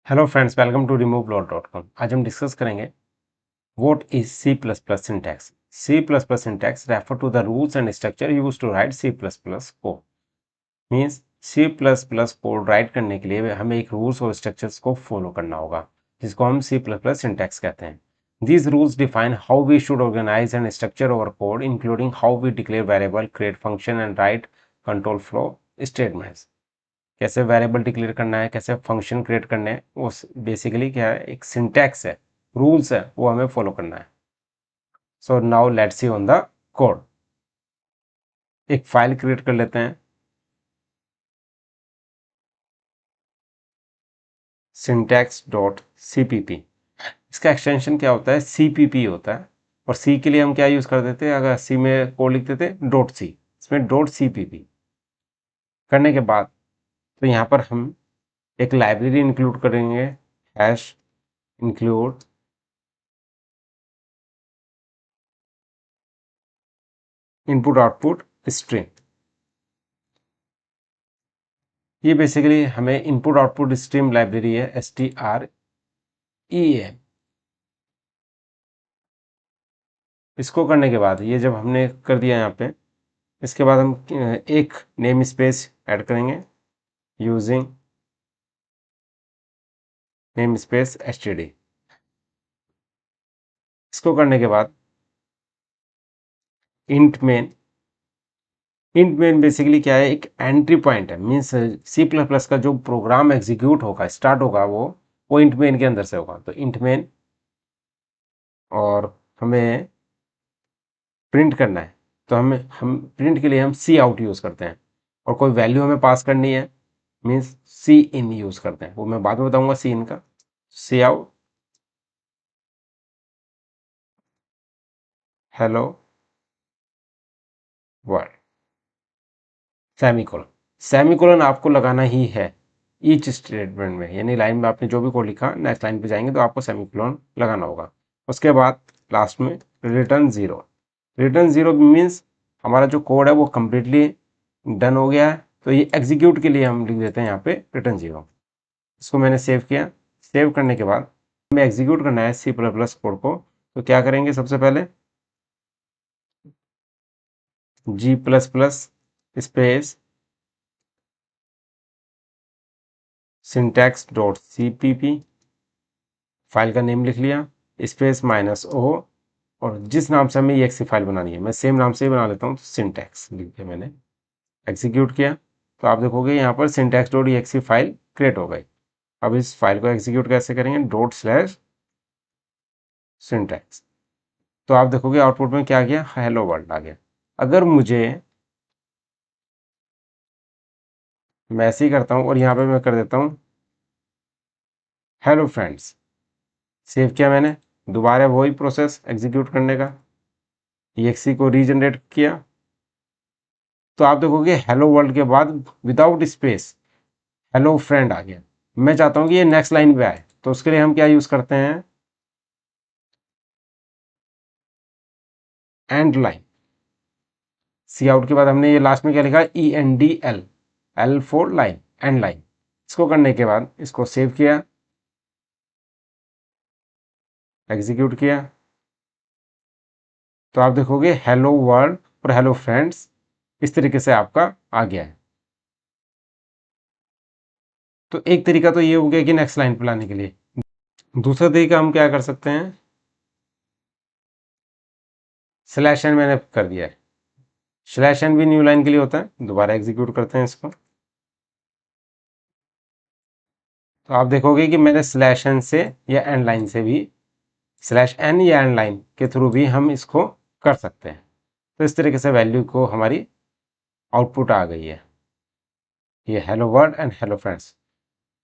Hello friends, welcome to removeplot.com। आज हम discuss करेंगे what is C plus plus syntax. C plus plus syntax refer to the rules and structure use to write C plus plus code. Means C plus plus code write करने के लिए हमें एक rules और structures को follow करना होगा, जिसको हम सी प्लस प्लस सिंटैक्स कहते हैं। These rules define how we should organize and structure our code, including how we declare variable, create function and write control flow statements. कैसे वेरिएबल डिक्लेयर करना है, कैसे फंक्शन क्रिएट करने हैं, वो बेसिकली क्या है, एक सिंटैक्स है, रूल्स है, वो हमें फॉलो करना है। So now let's see on the code. एक फाइल क्रिएट कर लेते हैं, syntax.cpp। इसका एक्सटेंशन क्या होता है, cpp होता है। और सी के लिए हम क्या यूज कर देते हैं, अगर सी में कोड लिखते थे डॉट सी, इसमें डॉट cpp करने के बाद तो यहाँ पर हम एक लाइब्रेरी इंक्लूड करेंगे, hash include input output stream. ये बेसिकली हमें इनपुट आउटपुट स्ट्रीम लाइब्रेरी है, STREAM। इसको करने के बाद ये जब हमने कर दिया यहाँ पे, इसके बाद हम एक नेम स्पेस ऐड करेंगे यूजिंग नेम स्पेस std। इसको करने के बाद इंट मेन बेसिकली क्या है, एक एंट्री पॉइंट है। मीन्स सी प्लस प्लस का जो प्रोग्राम एग्जीक्यूट होगा, स्टार्ट होगा, वो इंट मेन के अंदर से होगा। तो इंट मेन, और हमें प्रिंट करना है तो हम प्रिंट के लिए हम सी आउट यूज़ करते हैं। और कोई वैल्यू हमें पास करनी है, मीन्स सी इन यूज़ करते हैं, वो मैं बाद में बताऊंगा सी इन का। Cout hello world, semicolon. Semicolon आपको लगाना ही है ईच स्टेटमेंट में, यानी लाइन में आपने जो भी कोड लिखा, नेक्स्ट लाइन पे जाएंगे तो आपको सेमीकोलन लगाना होगा। उसके बाद लास्ट में return zero. Return zero means हमारा जो कोड है वो कंप्लीटली डन हो गया है, तो ये एग्जीक्यूट के लिए हम लिख देते हैं यहाँ पे रिटर्न जीरो। इसको मैंने सेव किया। सेव करने के बाद हमें एग्जीक्यूट करना है सी प्लस प्लस कोड को। तो क्या करेंगे, सबसे पहले G plus plus space syntax.cpp, file का नेम लिख लिया, स्पेस -o, और जिस नाम से हमें ये एक्सी फाइल बनानी है, मैं सेम नाम से ही बना लेता हूँ, तो सिंटैक्स लिख के मैंने एग्जीक्यूट किया। तो आप देखोगे यहाँ पर syntax.exe फाइल क्रिएट हो गई। अब इस फाइल को एग्जीक्यूट कैसे करेंगे, ./syntax। तो आप देखोगे आउटपुट में क्या गया, हेलो वर्ल्ड आ गया। अगर मुझे, मैं ऐसे ही करता हूँ और यहाँ पे मैं कर देता हूँ हेलो फ्रेंड्स, सेव किया मैंने, दोबारा वही प्रोसेस एग्जीक्यूट करने का, exe को रीजनरेट किया, तो आप देखोगे हेलो वर्ल्ड के बाद विदाउट स्पेस हेलो फ्रेंड आ गया। मैं चाहता हूँ कि ये नेक्स्ट लाइन पे आए, तो उसके लिए हम क्या यूज करते हैं, एंड लाइन। सी आउट के बाद हमने ये लास्ट में क्या लिखा, ENDL, L for line, and line. इसको करने के बाद इसको सेव किया, एग्जीक्यूट किया, तो आप देखोगे हेलो वर्ल्ड और हेलो फ्रेंड्स इस तरीके से आपका आ गया है। तो एक तरीका तो ये हो गया कि नेक्स्ट लाइन पर लाने के लिए। दूसरा तरीका हम क्या कर सकते हैं, /n मैंने कर दिया है, /n भी न्यू लाइन के लिए होता है। दोबारा एग्जीक्यूट करते हैं इसको, तो आप देखोगे कि मैंने /n से या एंड लाइन से भी, /n या एंड लाइन के थ्रू भी हम इसको कर सकते हैं। तो इस तरीके से वैल्यू को हमारी आउटपुट आ गई है, ये hello world and hello friends.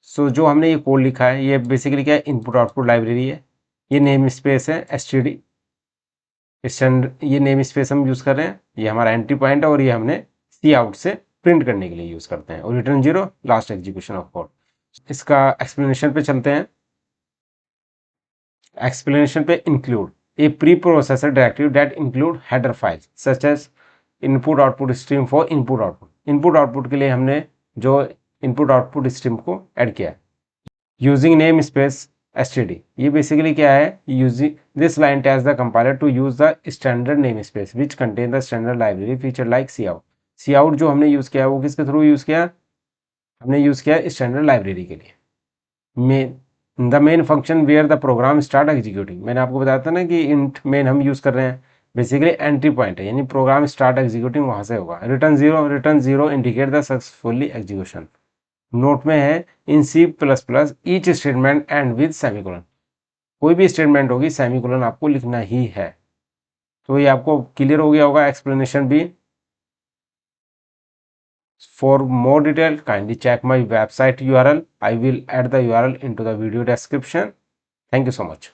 So जो हमने ये कोड लिखा है, ये बेसिकली क्या है, इनपुट आउटपुट लाइब्रेरी है। ये नेम स्पेस है std, ये नेम स्पेस हम यूज़ कर रहे हैं, ये हमारा एंट्री पॉइंट है, और ये हमने सी आउट से प्रिंट करने के लिए यूज़ करते हैं, और return zero last execution of code. इसका एक्सप्लेनेशन पे चलते हैं। एक्सप्लेनेशन पे include a preprocessor directive that include header files such as input output stream for input output. Input output के लिए हमने जो इनपुट आउटपुट स्ट्रीम को ऐड किया है, यूजिंग नेम स्पेस std, ये बेसिकली क्या है, using this line tells the compiler to use the standard namespace which contain the standard library feature like C out. C out जो हमने use किया वो किसके थ्रू यूज किया, हमने यूज किया स्टैंडर्ड लाइब्रेरी के लिए। Main the main function where the program start executing, मैंने आपको बताया था ना कि इंट मेन हम यूज कर रहे हैं, बेसिकली एंट्री पॉइंट है, यानी प्रोग्राम स्टार्ट एग्जीक्यूटिंग वहां से होगा। Return zero indicate the successfully execution. Note में है in C plus plus each statement end with semicolon, कोई भी स्टेटमेंट होगी सेमीकोलन आपको लिखना ही है। तो ये आपको क्लियर हो गया होगा एक्सप्लेनेशन भी। For more detail, kindly check my website URL. I will add the URL into the video description. Thank you so much.